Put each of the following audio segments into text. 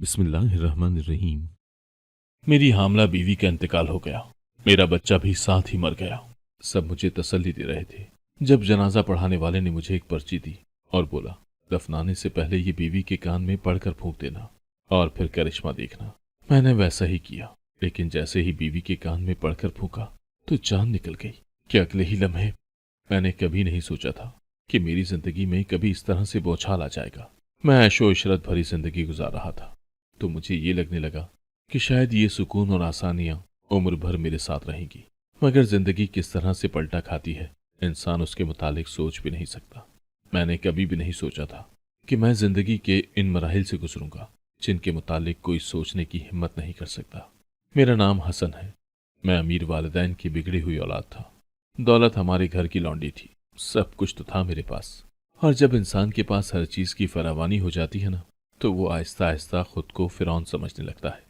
बिस्मिल्लाहिर्रहमानिर्रहीम। मेरी हामला बीवी का इंतकाल हो गया। मेरा बच्चा भी साथ ही मर गया। सब मुझे तसल्ली दे रहे थे जब जनाजा पढ़ाने वाले ने मुझे एक पर्ची दी और बोला, दफनाने से पहले ये बीवी के कान में पढ़कर फूंक देना और फिर करिश्मा देखना। मैंने वैसा ही किया, लेकिन जैसे ही बीवी के कान में पढ़कर फूंका तो जान निकल गई कि अगले ही लम्हे। मैंने कभी नहीं सोचा था कि मेरी जिंदगी में कभी इस तरह से बौछार आ जाएगा। मैं ऐशो इशरत भरी जिंदगी गुजार रहा था तो मुझे ये लगने लगा कि शायद ये सुकून और आसानियां उम्र भर मेरे साथ रहेंगी। मगर जिंदगी किस तरह से पलटा खाती है, इंसान उसके मुतालिक सोच भी नहीं सकता। मैंने कभी भी नहीं सोचा था कि मैं जिंदगी के इन मराहिल से गुजरूंगा जिनके मुतालिक कोई सोचने की हिम्मत नहीं कर सकता। मेरा नाम हसन है। मैं अमीर वालिदैन की बिगड़ी हुई औलाद था। दौलत हमारे घर की लौंडी थी। सब कुछ तो था मेरे पास। और जब इंसान के पास हर चीज की फरावानी हो जाती है ना, तो वो आहिस्ता आहिस्ता खुद को फिरौन समझने लगता है।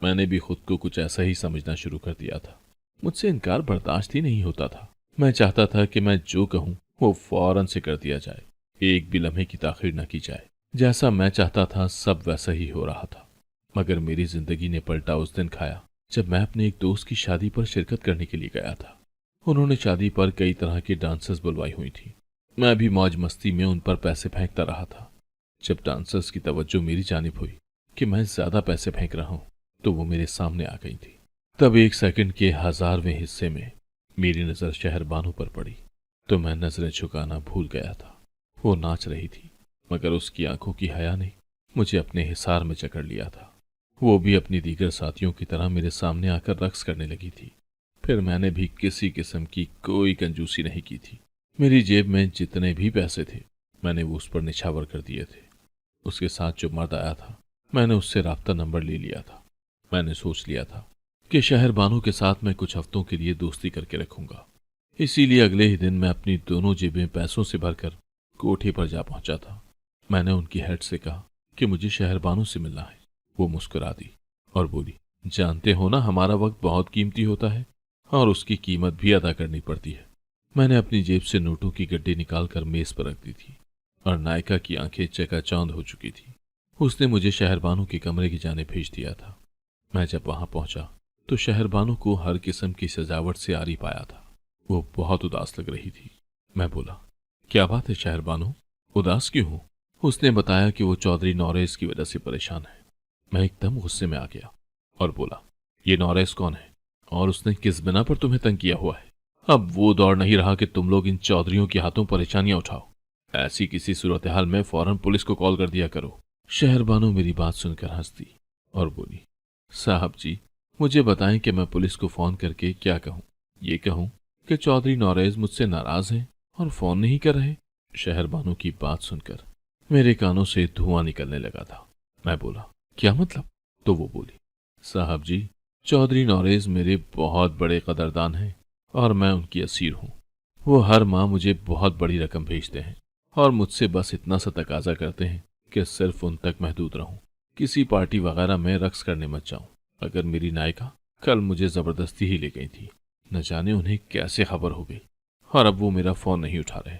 मैंने भी खुद को कुछ ऐसा ही समझना शुरू कर दिया था। मुझसे इनकार बर्दाश्त ही नहीं होता था। मैं चाहता था कि मैं जो कहूं वो फौरन से कर दिया जाए, एक भी लम्हे की ताखीर न की जाए। जैसा मैं चाहता था सब वैसा ही हो रहा था। मगर मेरी जिंदगी ने पलटा उस दिन खाया जब मैं अपने एक दोस्त की शादी पर शिरकत करने के लिए गया था। उन्होंने शादी पर कई तरह की डांसर्स बुलवाई हुई थी। मैं भी मौज मस्ती में उन पर पैसे फेंकता रहा था। जब डांसर्स की तवज्जो मेरी जानिब हुई कि मैं ज्यादा पैसे फेंक रहा हूं, तो वो मेरे सामने आ गई थी। तब एक सेकंड के 1000वें हिस्से में मेरी नजर शहरबानो पर पड़ी तो मैं नजरें झुकाना भूल गया था। वो नाच रही थी, मगर उसकी आंखों की हया ने मुझे अपने हिसार में जकड़ लिया था। वो भी अपनी दीगर साथियों की तरह मेरे सामने आकर रक्स करने लगी थी। फिर मैंने भी किसी किस्म की कोई कंजूसी नहीं की थी। मेरी जेब में जितने भी पैसे थे मैंने वो उस पर निछावर कर दिए थे। उसके साथ जो मर्द आया था, मैंने उससे राब्ता नंबर ले लिया था। मैंने सोच लिया था कि शहरबानों के साथ मैं कुछ हफ्तों के लिए दोस्ती करके रखूंगा। इसीलिए अगले ही दिन मैं अपनी दोनों जेबें पैसों से भरकर कोठे पर जा पहुंचा था। मैंने उनकी हेड से कहा कि मुझे शहरबानों से मिलना है। वो मुस्कुरा दी और बोली, जानते हो ना, हमारा वक्त बहुत कीमती होता है और उसकी कीमत भी अदा करनी पड़ती है। मैंने अपनी जेब से नोटों की गड्डी निकालकर मेज पर रख दी थी और नायका की आंखें चकाचौंध हो चुकी थी। उसने मुझे शहरबानों के कमरे की जाने भेज दिया था। मैं जब वहां पहुंचा तो शहरबानों को हर किस्म की सजावट से आरी पाया था। वो बहुत उदास लग रही थी। मैं बोला, क्या बात है शहरबानों, उदास क्यों हो? उसने बताया कि वो चौधरी नौरेज की वजह से परेशान है। मैं एकदम गुस्से में आ गया और बोला, ये नौरेज कौन है और उसने किस बिना पर तुम्हें तंग किया हुआ है? अब वो दौर नहीं रहा कि तुम लोग इन चौधरियों के हाथों परेशानियां उठाओ। ऐसी किसी सूरत हाल में फौरन पुलिस को कॉल कर दिया करो। शहरबानो मेरी बात सुनकर हंस दी और बोली, साहब जी, मुझे बताएं कि मैं पुलिस को फोन करके क्या कहूं? ये कहूं कि चौधरी नौरेज मुझसे नाराज हैं और फोन नहीं कर रहे? शहरबानो की बात सुनकर मेरे कानों से धुआं निकलने लगा था। मैं बोला, क्या मतलब? तो वो बोली, साहब जी, चौधरी नौरेज मेरे बहुत बड़े कदरदान हैं और मैं उनकी असीर हूं। वो हर माह मुझे बहुत बड़ी रकम भेजते हैं और मुझसे बस इतना सा तकाजा करते हैं कि सिर्फ उन तक महदूद रहूं, किसी पार्टी वगैरह में रक्स करने मत जाऊं। अगर मेरी नायिका कल मुझे जबरदस्ती ही ले गई थी, न जाने उन्हें कैसे खबर हो गई, और अब वो मेरा फोन नहीं उठा रहे।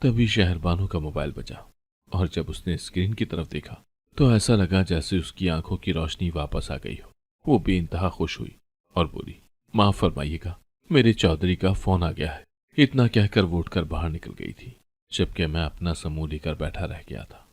तभी शहरबानो का मोबाइल बजा और जब उसने स्क्रीन की तरफ देखा तो ऐसा लगा जैसे उसकी आंखों की रोशनी वापस आ गई हो। वो बेइंतहा खुश हुई और बोली, माफ फरमाइएगा, मेरे चौधरी का फोन आ गया है। इतना कहकर वो उठकर बाहर निकल गई थी, जबकि मैं अपना समूह लेकर बैठा रह गया था।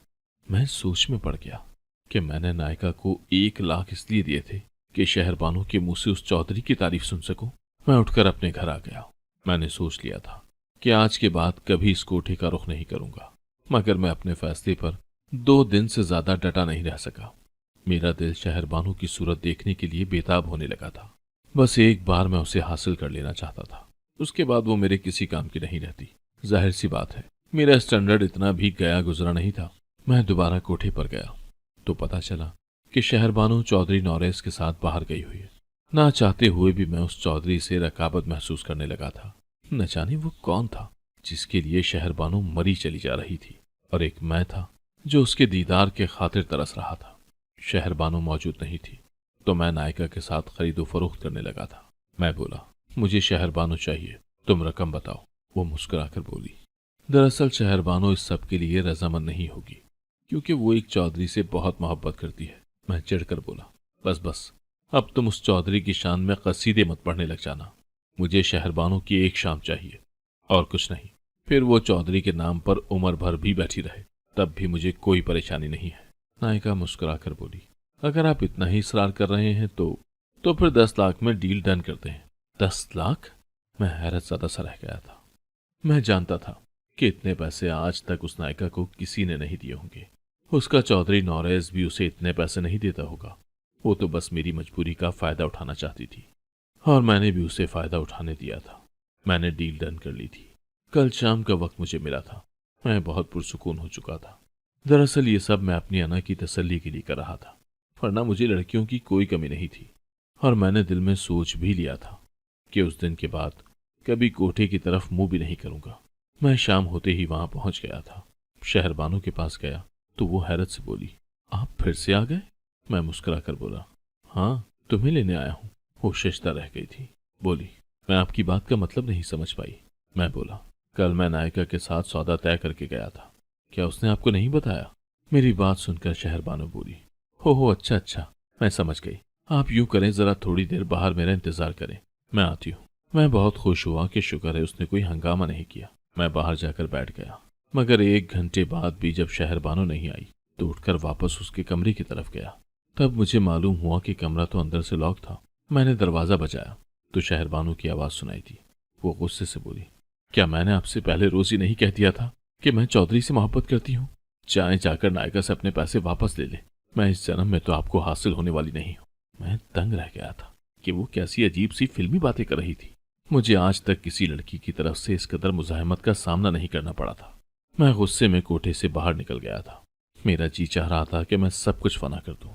मैं सोच में पड़ गया कि मैंने नायिका को 1 लाख इसलिए दिए थे कि शहरबानों के मुंह से उस चौधरी की तारीफ सुन सकूं। मैं उठकर अपने घर आ गया। मैंने सोच लिया था कि आज के बाद कभी इस कोठे का रुख नहीं करूंगा, मगर मैं अपने फैसले पर 2 दिन से ज्यादा डटा नहीं रह सका। मेरा दिल शहरबानों की सूरत देखने के लिए बेताब होने लगा था। बस एक बार मैं उसे हासिल कर लेना चाहता था, उसके बाद वो मेरे किसी काम की नहीं रहती। जाहिर सी बात है, मेरा स्टैंडर्ड इतना भी गया गुजरा नहीं था। मैं दोबारा कोठे पर गया तो पता चला कि शहरबानो चौधरी नौरेज के साथ बाहर गई हुई है। ना चाहते हुए भी मैं उस चौधरी से रकाबत महसूस करने लगा था। न जाने वो कौन था जिसके लिए शहरबानो मरी चली जा रही थी, और एक मैं था जो उसके दीदार के खातिर तरस रहा था। शहरबानो मौजूद नहीं थी तो मैं नायिका के साथ खरीदो फरोख्त करने लगा था। मैं बोला, मुझे शहरबानो चाहिए, तुम रकम बताओ। वो मुस्कुराकर बोली, दरअसल शहरबानो इस सब के लिए रजामंद नहीं होगी, क्योंकि वो एक चौधरी से बहुत मोहब्बत करती है मैं चिढ़कर बोला, बस बस, अब तुम उस चौधरी की शान में कसीदे मत पढ़ने लग जाना। मुझे शहरबानों की एक शाम चाहिए और कुछ नहीं। फिर वो चौधरी के नाम पर उम्र भर भी बैठी रहे, तब भी मुझे कोई परेशानी नहीं है। नायिका मुस्कुराकर बोली, अगर आप इतना ही इसरार कर रहे हैं तो फिर 10 लाख में डील डन करते हैं। 10 लाख? मैं हैरत ज़्यादा सा रह गया था। मैं जानता था कि इतने पैसे आज तक उस नायिका को किसी ने नहीं दिए होंगे। उसका चौधरी नौरेज भी उसे इतने पैसे नहीं देता होगा। वो तो बस मेरी मजबूरी का फायदा उठाना चाहती थी और मैंने भी उसे फायदा उठाने दिया था। मैंने डील डन कर ली थी। कल शाम का वक्त मुझे मिला था। मैं बहुत पुरसुकून हो चुका था। दरअसल ये सब मैं अपनी अना की तसल्ली के लिए कर रहा था, वरना मुझे लड़कियों की कोई कमी नहीं थी। और मैंने दिल में सोच भी लिया था कि उस दिन के बाद कभी कोठे की तरफ मुंह भी नहीं करूंगा। मैं शाम होते ही वहां पहुंच गया था। शहरबानों के पास गया तो वो हैरत से बोली, आप फिर से आ गए? मैं मुस्कुराकर बोला, हाँ, तुम्हें लेने आया हूँ। वो शिश्ता रह गई थी। बोली, मैं आपकी बात का मतलब नहीं समझ पाई। मैं बोला, कल मैं नायिका के साथ सौदा तय करके गया था। क्या उसने आपको नहीं बताया? मेरी बात सुनकर शहरबानो बोली, हो अच्छा अच्छा, मैं समझ गई। आप यूं करें, जरा थोड़ी देर बाहर मेरा इंतजार करें, मैं आती हूँ। मैं बहुत खुश हुआ कि शुक्र है उसने कोई हंगामा नहीं किया। मैं बाहर जाकर बैठ गया, मगर 1 घंटे बाद भी जब शहरबानो नहीं आई तो उठकर वापस उसके कमरे की तरफ गया। तब मुझे मालूम हुआ कि कमरा तो अंदर से लॉक था। मैंने दरवाजा बजाया तो शहरबानो की आवाज सुनाई दी। वो गुस्से से बोली, क्या मैंने आपसे पहले रोज ही नहीं कह दिया था कि मैं चौधरी से मोहब्बत करती हूँ? चाहे जाकर नायिका से अपने पैसे वापस ले ले। मैं इस जन्म में तो आपको हासिल होने वाली नहीं हूँ। मैं तंग रह गया था कि वो कैसी अजीब सी फिल्मी बातें कर रही थी। मुझे आज तक किसी लड़की की तरफ से इस कदर मुजाहमत का सामना नहीं करना पड़ा था। मैं गुस्से में कोठे से बाहर निकल गया था। मेरा जी चाह रहा था कि मैं सब कुछ फना कर दूं।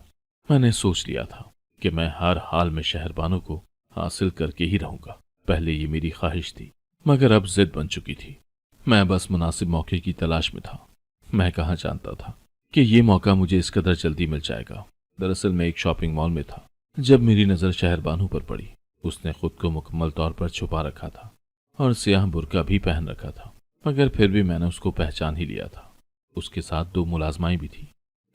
मैंने सोच लिया था कि मैं हर हाल में शहरबानों को हासिल करके ही रहूंगा। पहले ये मेरी ख्वाहिश थी, मगर अब जिद बन चुकी थी। मैं बस मुनासिब मौके की तलाश में था। मैं कहाँ जानता था कि ये मौका मुझे इस कदर जल्दी मिल जाएगा। दरअसल मैं एक शॉपिंग मॉल में था जब मेरी नज़र शहरबानो पर पड़ी। उसने खुद को मुकम्मल तौर पर छुपा रखा था और स्याह बुर्का भी पहन रखा था, मगर फिर भी मैंने उसको पहचान ही लिया था। उसके साथ 2 मुलाजमाएं भी थी।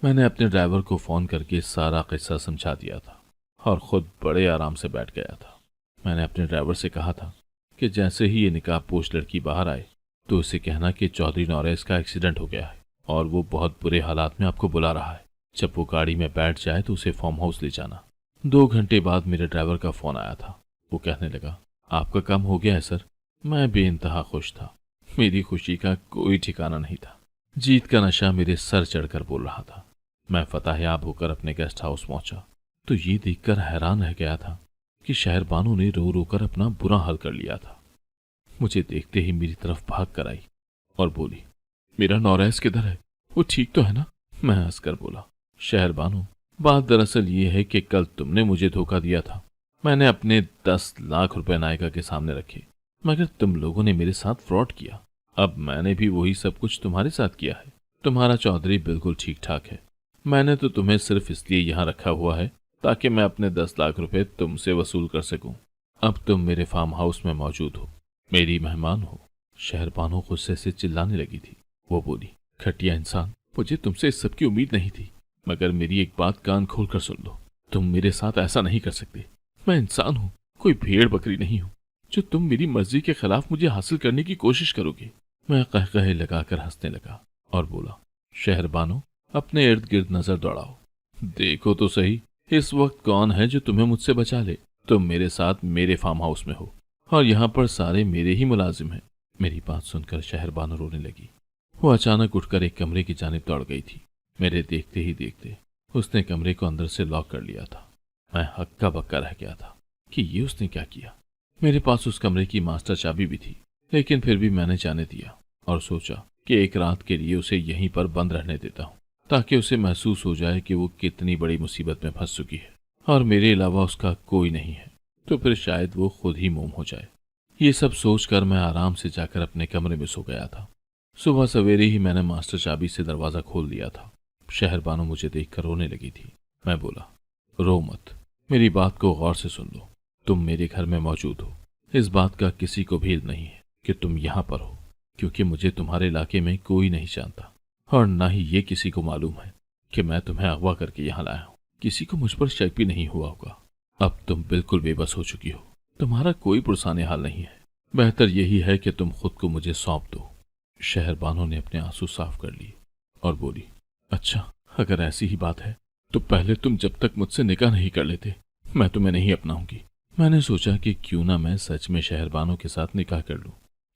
मैंने अपने ड्राइवर को फ़ोन करके सारा किस्सा समझा दिया था और ख़ुद बड़े आराम से बैठ गया था। मैंने अपने ड्राइवर से कहा था कि जैसे ही ये निकाबपोश लड़की बाहर आए तो उसे कहना कि चौधरी नौरेज का एक्सीडेंट हो गया है और वो बहुत बुरे हालात में आपको बुला रहा है। जब वो गाड़ी में बैठ जाए तो उसे फार्म हाउस ले जाना। 2 घंटे बाद मेरे ड्राइवर का फ़ोन आया था। वो कहने लगा, आपका काम हो गया है सर। मैं बेइंतहा खुश था। मेरी खुशी का कोई ठिकाना नहीं था। जीत का नशा मेरे सर चढ़कर बोल रहा था। मैं फतहयाब होकर अपने गेस्ट हाउस पहुंचा तो ये देखकर हैरान रह गया था कि शहरबानो ने रो रो कर अपना बुरा हाल कर लिया था। मुझे देखते ही मेरी तरफ भाग कर आई और बोली, मेरा नौरेज किधर है? वो ठीक तो है ना? मैं हंसकर बोला, शहरबानो, बात दरअसल ये है कि कल तुमने मुझे धोखा दिया था। मैंने अपने 10 लाख रुपए नायिका के सामने रखे, मगर तुम लोगों ने मेरे साथ फ्रॉड किया। अब मैंने भी वही सब कुछ तुम्हारे साथ किया है। तुम्हारा चौधरी बिल्कुल ठीक ठाक है। मैंने तो तुम्हें सिर्फ इसलिए यहाँ रखा हुआ है ताकि मैं अपने 10 लाख रुपए तुमसे वसूल कर सकूं। अब तुम मेरे फार्म हाउस में मौजूद हो, मेरी मेहमान हो। शहरबानो गुस्से से चिल्लाने लगी थी। वो बोली, घटिया इंसान, मुझे तुमसे इस सब की उम्मीद नहीं थी, मगर मेरी एक बात कान खोल कर सुन लो। तुम मेरे साथ ऐसा नहीं कर सकते। मैं इंसान हूँ, कोई भेड़ बकरी नहीं हूँ जो तुम मेरी मर्जी के खिलाफ मुझे हासिल करने की कोशिश करोगे। मैं कहकहे लगाकर हंसने लगा और बोला, शहरबानो, अपने इर्द गिर्द नजर दौड़ाओ, देखो तो सही इस वक्त कौन है जो तुम्हें मुझसे बचा ले। तुम मेरे साथ मेरे फार्म हाउस में हो और यहाँ पर सारे मेरे ही मुलाजिम हैं। मेरी बात सुनकर शहरबानो रोने लगी। वो अचानक उठकर एक कमरे की जानिब दौड़ गई थी। मेरे देखते ही देखते उसने कमरे को अंदर से लॉक कर लिया था। मैं हक्का बक्का रह गया था कि ये उसने क्या किया। मेरे पास उस कमरे की मास्टर चाबी भी थी, लेकिन फिर भी मैंने जाने दिया और सोचा कि एक रात के लिए उसे यहीं पर बंद रहने देता हूँ, ताकि उसे महसूस हो जाए कि वो कितनी बड़ी मुसीबत में फंस चुकी है और मेरे अलावा उसका कोई नहीं है। तो फिर शायद वो खुद ही मोम हो जाए। ये सब सोचकर मैं आराम से जाकर अपने कमरे में सो गया था। सुबह सवेरे ही मैंने मास्टर चाबी से दरवाजा खोल दिया था। शहरबानो मुझे देखकर रोने लगी थी। मैं बोला, रो मत, मेरी बात को गौर से सुन लो। तुम मेरे घर में मौजूद हो, इस बात का किसी को भेद नहीं है कि तुम यहाँ पर हो, क्योंकि मुझे तुम्हारे इलाके में कोई नहीं जानता और ना ही ये किसी को मालूम है कि मैं तुम्हें अगवा करके यहाँ लाया हूँ। किसी को मुझ पर शक भी नहीं हुआ होगा। अब तुम बिल्कुल बेबस हो चुकी हो, तुम्हारा कोई पुरसाने हाल नहीं है। बेहतर यही है कि तुम खुद को मुझे सौंप दो। शहरबानो ने अपने आंसू साफ कर लिए और बोली, अच्छा, अगर ऐसी ही बात है तो पहले तुम जब तक मुझसे निकाह नहीं कर लेते मैं तुम्हें नहीं अपनाऊंगी। मैंने सोचा कि क्यों ना मैं सच में शहरबानो के साथ निकाह कर लूं,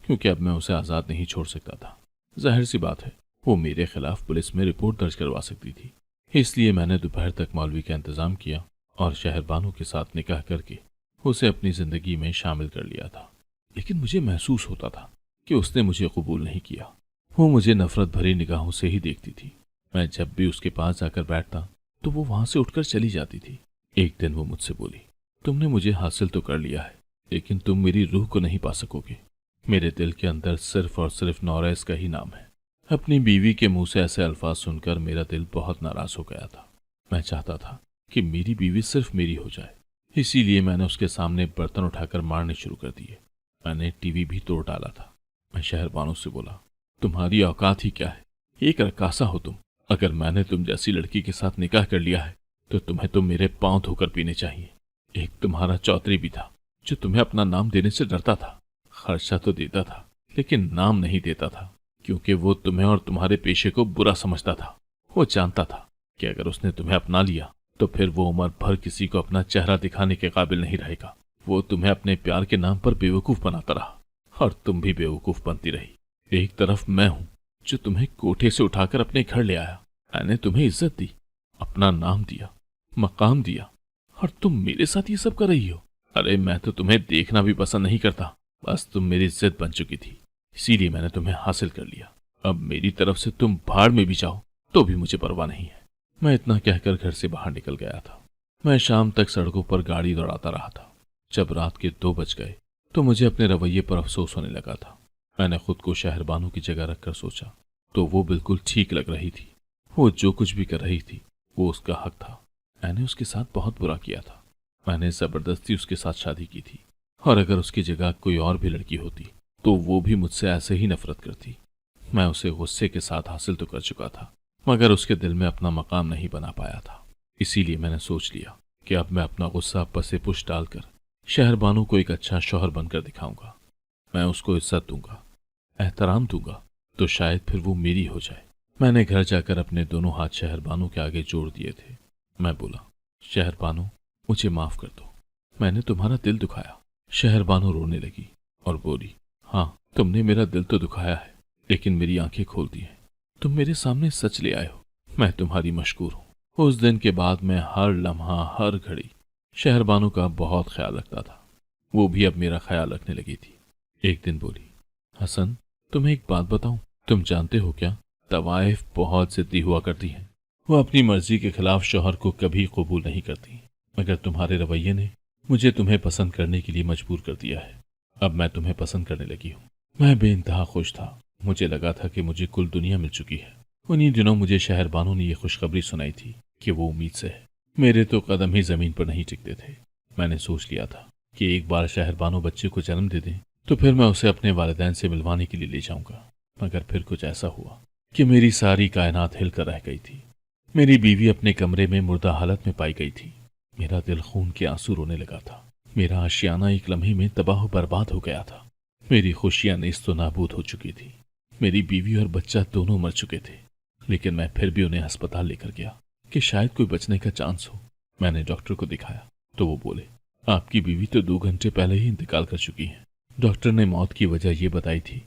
क्योंकि अब मैं उसे आज़ाद नहीं छोड़ सकता था। जाहिर सी बात है, वो मेरे खिलाफ पुलिस में रिपोर्ट दर्ज करवा सकती थी। इसलिए मैंने दोपहर तक मौलवी का इंतजाम किया और शहरबानो के साथ निकाह करके उसे अपनी जिंदगी में शामिल कर लिया था। लेकिन मुझे महसूस होता था कि उसने मुझे कबूल नहीं किया। वो मुझे नफरत भरी निगाहों से ही देखती थी। मैं जब भी उसके पास जाकर बैठता तो वो वहां से उठकर चली जाती थी। एक दिन वो मुझसे बोली, तुमने मुझे हासिल तो कर लिया है, लेकिन तुम मेरी रूह को नहीं पा सकोगे। मेरे दिल के अंदर सिर्फ और सिर्फ नौरेस का ही नाम है। अपनी बीवी के मुंह से ऐसे अल्फाज सुनकर मेरा दिल बहुत नाराज हो गया था। मैं चाहता था कि मेरी बीवी सिर्फ मेरी हो जाए। इसीलिए मैंने उसके सामने बर्तन उठाकर मारने शुरू कर दिए। मैंने टीवी भी तोड़ डाला था। मैं शहरबानो से बोला, तुम्हारी औकात ही क्या है? एक रकासा हो तुम। अगर मैंने तुम जैसी लड़की के साथ निकाह कर लिया है तो तुम्हें तो मेरे पांव धोकर पीने चाहिए। एक तुम्हारा चौधरी भी था जो तुम्हें अपना नाम देने से डरता था। खर्चा तो देता था लेकिन नाम नहीं देता था, क्योंकि वो तुम्हें और तुम्हारे पेशे को बुरा समझता था। वो जानता था कि अगर उसने तुम्हें अपना लिया तो फिर वो उम्र भर किसी को अपना चेहरा दिखाने के काबिल नहीं रहेगा। वो तुम्हें अपने प्यार के नाम पर बेवकूफ बनाता रहा और तुम भी बेवकूफ बनती रही। एक तरफ मैं हूं जो तुम्हें कोठे से उठाकर अपने घर ले आया। मैंने तुम्हें इज्जत दी, अपना नाम दिया, मकाम दिया, और तुम मेरे साथ ये सब कर रही हो। अरे मैं तो तुम्हें देखना भी पसंद नहीं करता। बस तुम मेरी इज्जत बन चुकी थी, इसीलिए मैंने तुम्हें हासिल कर लिया। अब मेरी तरफ से तुम भाड़ में भी जाओ तो भी मुझे परवाह नहीं है। मैं इतना कहकर घर से बाहर निकल गया था। मैं शाम तक सड़कों पर गाड़ी दौड़ाता रहा था। जब रात के 2 बज गए तो मुझे अपने रवैये पर अफसोस होने लगा था। मैंने खुद को शहरबानो की जगह रखकर सोचा तो वो बिल्कुल ठीक लग रही थी। वो जो कुछ भी कर रही थी वो उसका हक था। मैंने उसके साथ बहुत बुरा किया था। मैंने जबरदस्ती उसके साथ शादी की थी, और अगर उसकी जगह कोई और भी लड़की होती तो वो भी मुझसे ऐसे ही नफरत करती। मैं उसे गुस्से के साथ हासिल तो कर चुका था, मगर उसके दिल में अपना मकाम नहीं बना पाया था। इसीलिए मैंने सोच लिया कि अब मैं अपना गुस्सा पसे पुश डालकर शहरबानो को एक अच्छा शौहर बनकर दिखाऊंगा। मैं उसको इज्जत दूंगा, एहतराम दूंगा, तो शायद फिर वो मेरी हो जाए। मैंने घर जाकर अपने दोनों हाथ शहरबानो के आगे जोड़ दिए थे। मैं बोला, शहरबानो, मुझे माफ कर दो, मैंने तुम्हारा दिल दुखाया। शहरबानो रोने लगी और बोली, हाँ, तुमने मेरा दिल तो दुखाया है, लेकिन मेरी आंखें खोल दी हैं। तुम मेरे सामने सच ले आए हो। मैं तुम्हारी मशकूर हूँ। उस दिन के बाद मैं हर लम्हा, हर घड़ी शहरबानो का बहुत ख्याल रखता था। वो भी अब मेरा ख्याल रखने लगी थी। एक दिन बोली, हसन, तुम्हें एक बात बताऊं? तुम जानते हो क्या, तवाइफ बहुत जिद्दी हुआ करती हैं। वो अपनी मर्जी के खिलाफ शौहर को कभी कबूल नहीं करती, मगर तुम्हारे रवैये ने मुझे तुम्हें पसंद करने के लिए मजबूर कर दिया है। अब मैं तुम्हें पसंद करने लगी हूँ। मैं बेइंतहा खुश था। मुझे लगा था कि मुझे कुल दुनिया मिल चुकी है। उन्हीं दिनों मुझे शहरबानो ने यह खुशखबरी सुनाई थी कि वो उम्मीद से है। मेरे तो कदम ही जमीन पर नहीं टिकते थे। मैंने सोच लिया था कि एक बार शहरबानो बच्चे को जन्म दे दें तो फिर मैं उसे अपने वालिदैन से मिलवाने के लिए ले जाऊंगा। मगर फिर कुछ ऐसा हुआ कि मेरी सारी कायनात हिलकर रह गई थी। मेरी बीवी अपने कमरे में मुर्दा हालत में पाई गई थी। मेरा दिल खून के आंसू रोने लगा था। मेरा आशियाना एक लम्हे में तबाह बर्बाद हो गया था। मेरी खुशियां नेस्तो नाबूद हो चुकी थी। मेरी बीवी और बच्चा दोनों मर चुके थे। लेकिन मैं फिर भी उन्हें अस्पताल लेकर गया कि शायद कोई बचने का चांस हो। मैंने डॉक्टर को दिखाया तो वो बोले, आपकी बीवी तो 2 घंटे पहले ही इंतकाल कर चुकी है। डॉक्टर ने मौत की वजह ये बताई थी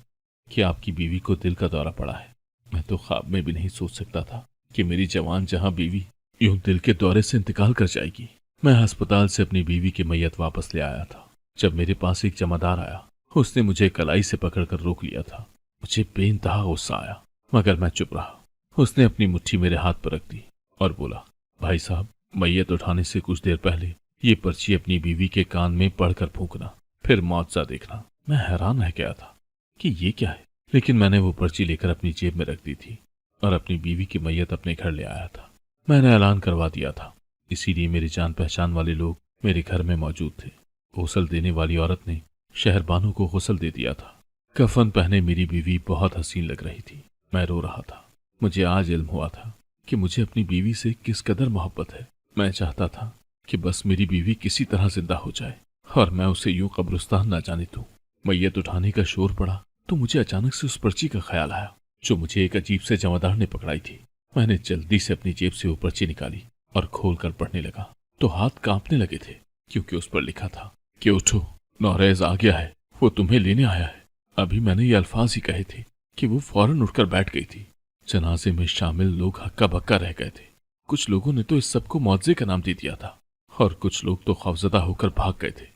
कि आपकी बीवी को दिल का दौरा पड़ा है। मैं तो ख्वाब में भी नहीं सोच सकता था कि मेरी जवान जहां बीवी यूं दिल के दौरे से इंतकाल कर जाएगी। मैं अस्पताल से अपनी बीवी की मैयत वापस ले आया था। जब मेरे पास एक जमादार आया, उसने मुझे कलाई से पकड़कर रोक लिया था। मुझे बेइंतहा गुस्सा आया, मगर मैं चुप रहा। उसने अपनी मुट्ठी मेरे हाथ पर रख दी और बोला, भाई साहब, मैयत उठाने से कुछ देर पहले ये पर्ची अपनी बीवी के कान में पढ़कर फूंकना, फिर मुआवजा देखना। मैं हैरान रह गया था कि ये क्या है, लेकिन मैंने वो पर्ची लेकर अपनी जेब में रख दी थी और अपनी बीवी की मैयत अपने घर ले आया था। मैंने ऐलान करवा दिया था, इसीलिए मेरी जान पहचान वाले लोग मेरे घर में मौजूद थे। गुस्ल देने वाली औरत ने शहरबानो को गुस्ल दे दिया था। कफन पहने मेरी बीवी बहुत हसीन लग रही थी। मैं रो रहा था। मुझे आज इल्म हुआ था कि मुझे अपनी बीवी से किस कदर मोहब्बत है। मैं चाहता था कि बस मेरी बीवी किसी तरह जिंदा हो जाए और मैं उसे यूं कब्रिस्तान ना जाने दूं। मैयत उठाने का शोर पड़ा तो मुझे अचानक से उस पर्ची का ख्याल आया जो मुझे एक अजीब से जमादार ने पकड़ाई थी। मैंने जल्दी से अपनी जेब से वो पर्ची निकाली और खोलकर पढ़ने लगा तो हाथ कांपने लगे थे, क्योंकि उस पर लिखा था कि उठो, नौरेज आ गया है, वो तुम्हें लेने आया है। अभी मैंने ये अल्फाज ही कहे थे कि वो फौरन उठकर बैठ गई थी। जनाजे में शामिल लोग हक्का बक्का रह गए थे। कुछ लोगों ने तो इस सबको मुआवजे का नाम दे दिया था और कुछ लोग तो खौफजदा होकर भाग गए थे।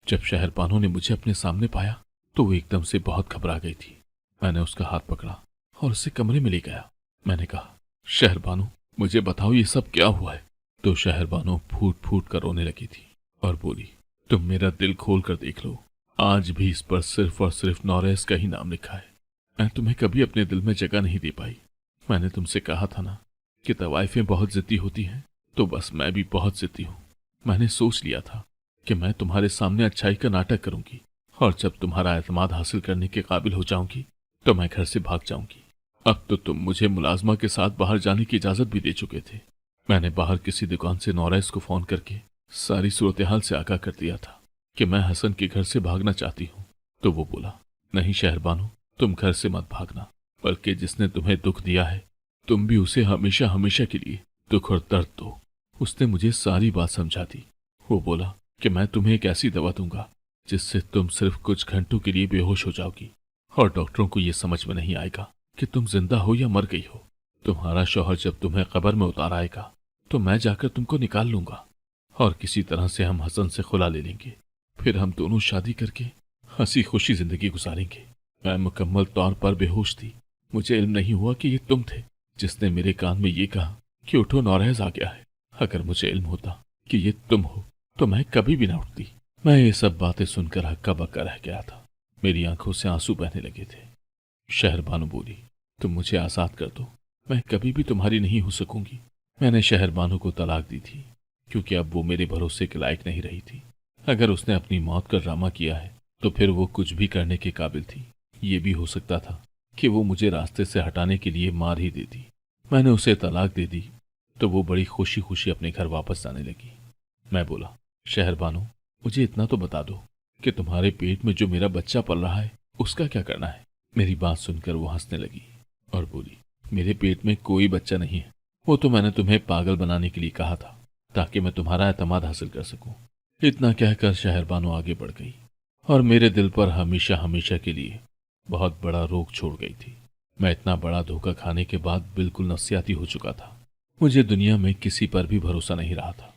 जब शहरबानो ने मुझे अपने सामने पाया तो वो एकदम से बहुत घबरा गई थी। मैंने उसका हाथ पकड़ा और उसे कमरे में ले गया। मैंने कहा, शहरबानो, मुझे बताओ ये सब क्या हुआ है। तो शहरबानो फूट फूट कर रोने लगी थी और बोली, तुम मेरा दिल खोल कर देख लो, आज भी इस पर सिर्फ और सिर्फ नौरेस का ही नाम लिखा है। मैं तुम्हें कभी अपने दिल में जगह नहीं दे पाई। मैंने तुमसे कहा था ना कि तवाइफें बहुत जिद्दी होती हैं, तो बस मैं भी बहुत जिद्दी हूँ। मैंने सोच लिया था कि मैं तुम्हारे सामने अच्छाई का नाटक करूंगी और जब तुम्हारा एतमाद हासिल करने के काबिल हो जाऊंगी तो मैं घर से भाग जाऊंगी। अब तो तुम मुझे मुलाजमा के साथ बाहर जाने की इजाजत भी दे चुके थे। मैंने बाहर किसी दुकान से नौरेस को फोन करके सारी सूरत हाल से आगाह कर दिया था कि मैं हसन के घर से भागना चाहती हूँ। तो वो बोला, नहीं शहरबानो, तुम घर से मत भागना, बल्कि जिसने तुम्हें दुख दिया है तुम भी उसे हमेशा हमेशा के लिए दुख और दर्द दो। उसने मुझे सारी बात समझा दी। वो बोला कि मैं तुम्हें एक ऐसी दवा दूंगा जिससे तुम सिर्फ कुछ घंटों के लिए बेहोश हो जाओगी और डॉक्टरों को यह समझ में नहीं आएगा कि तुम जिंदा हो या मर गई हो। तुम्हारा शौहर जब तुम्हें कब्र में उतार आएगा तो मैं जाकर तुमको निकाल लूंगा और किसी तरह से हम हसन से खुला ले लेंगे। फिर हम दोनों शादी करके हंसी खुशी जिंदगी गुजारेंगे। मैं मुकम्मल तौर पर बेहोश थी। मुझे इल्म नहीं हुआ कि ये तुम थे जिसने मेरे कान में ये कहा कि उठो, नौरेज आ गया है। अगर मुझे इल्म होता कि ये तुम हो तो मैं कभी भी ना उठती। मैं ये सब बातें सुनकर हक्का बक्का रह गया था। मेरी आंखों से आंसू बहने लगे थे। शहरबानो बोली, तुम मुझे आजाद कर दो, मैं कभी भी तुम्हारी नहीं हो सकूंगी। मैंने शहरबानो को तलाक दी थी क्योंकि अब वो मेरे भरोसे के लायक नहीं रही थी। अगर उसने अपनी मौत का ड्रामा किया है तो फिर वो कुछ भी करने के काबिल थी। ये भी हो सकता था कि वो मुझे रास्ते से हटाने के लिए मार ही देती। मैंने उसे तलाक दे दी तो वो बड़ी खुशी खुशी अपने घर वापस जाने लगी। मैं बोला, शहरबानो, मुझे इतना तो बता दो कि तुम्हारे पेट में जो मेरा बच्चा पल रहा है उसका क्या करना है। मेरी बात सुनकर वो हंसने लगी और बोली, मेरे पेट में कोई बच्चा नहीं है। वो तो मैंने तुम्हें पागल बनाने के लिए कहा था ताकि मैं तुम्हारा एतमाद हासिल कर सकूं। इतना कहकर शहरबानो आगे बढ़ गई और मेरे दिल पर हमेशा हमेशा के लिए बहुत बड़ा रोग छोड़ गई थी। मैं इतना बड़ा धोखा खाने के बाद बिल्कुल नफसियाती हो चुका था। मुझे दुनिया में किसी पर भी भरोसा नहीं रहा था।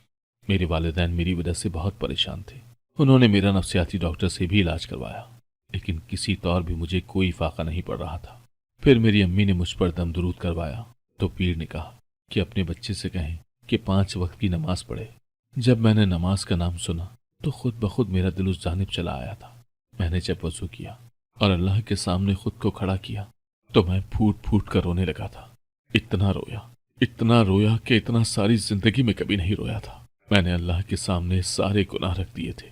मेरे वालिदैन मेरी वजह से बहुत परेशान थे। उन्होंने मेरा नफसियाती डॉक्टर से भी इलाज करवाया, लेकिन किसी तौर भी मुझे कोई फाका नहीं पड़ रहा था। फिर मेरी अम्मी ने मुझ पर दम दुरूद करवाया तो पीर ने कहा कि अपने बच्चे से कहें कि 5 वक्त की नमाज पढ़े। जब मैंने नमाज का नाम सुना तो खुद ब खुद मेरा दिल उस जानिब चला आया था। मैंने जब वजू किया और अल्लाह के सामने खुद को खड़ा किया तो मैं फूट फूट कर रोने लगा था। इतना रोया कि इतना सारी जिंदगी में कभी नहीं रोया था। मैंने अल्लाह के सामने सारे गुनाह रख दिए थे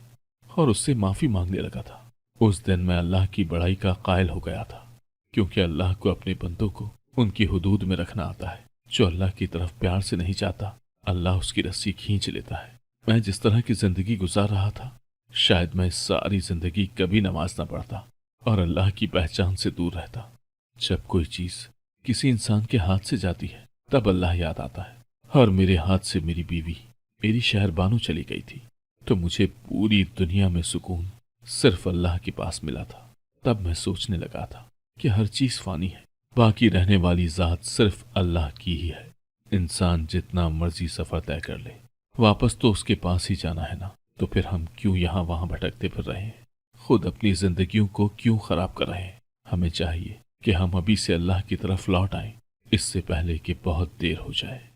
और उससे माफी मांगने लगा था। उस दिन मैं अल्लाह की बड़ाई का कायल हो गया था, क्योंकि अल्लाह को अपने बंदों को उनकी हुदूद में रखना आता है। जो अल्लाह की तरफ प्यार से नहीं चाहता, अल्लाह उसकी रस्सी खींच लेता है। मैं जिस तरह की जिंदगी गुजार रहा था, शायद मैं सारी जिंदगी कभी नमाज ना पढ़ता और अल्लाह की पहचान से दूर रहता। जब कोई चीज किसी इंसान के हाथ से जाती है तब अल्लाह याद आता है, और मेरे हाथ से मेरी बीवी, मेरी शहरबानो चली गई थी तो मुझे पूरी दुनिया में सुकून सिर्फ अल्लाह के पास मिला था। तब मैं सोचने लगा था कि हर चीज फानी है, बाकी रहने वाली जात सिर्फ अल्लाह की ही है। इंसान जितना मर्जी सफर तय कर ले, वापस तो उसके पास ही जाना है ना, तो फिर हम क्यों यहाँ वहां भटकते फिर रहे हैं, खुद अपनी जिंदगियों को क्यों खराब कर रहे हैं। हमें चाहिए कि हम अभी से अल्लाह की तरफ लौट आएं, इससे पहले कि बहुत देर हो जाए।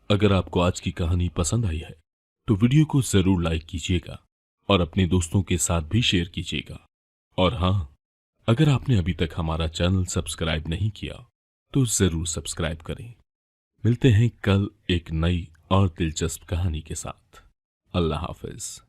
अगर आपको आज की कहानी पसंद आई है तो वीडियो को जरूर लाइक कीजिएगा और अपने दोस्तों के साथ भी शेयर कीजिएगा। और हाँ, अगर आपने अभी तक हमारा चैनल सब्सक्राइब नहीं किया तो जरूर सब्सक्राइब करें। मिलते हैं कल एक नई और दिलचस्प कहानी के साथ। अल्लाह हाफिज।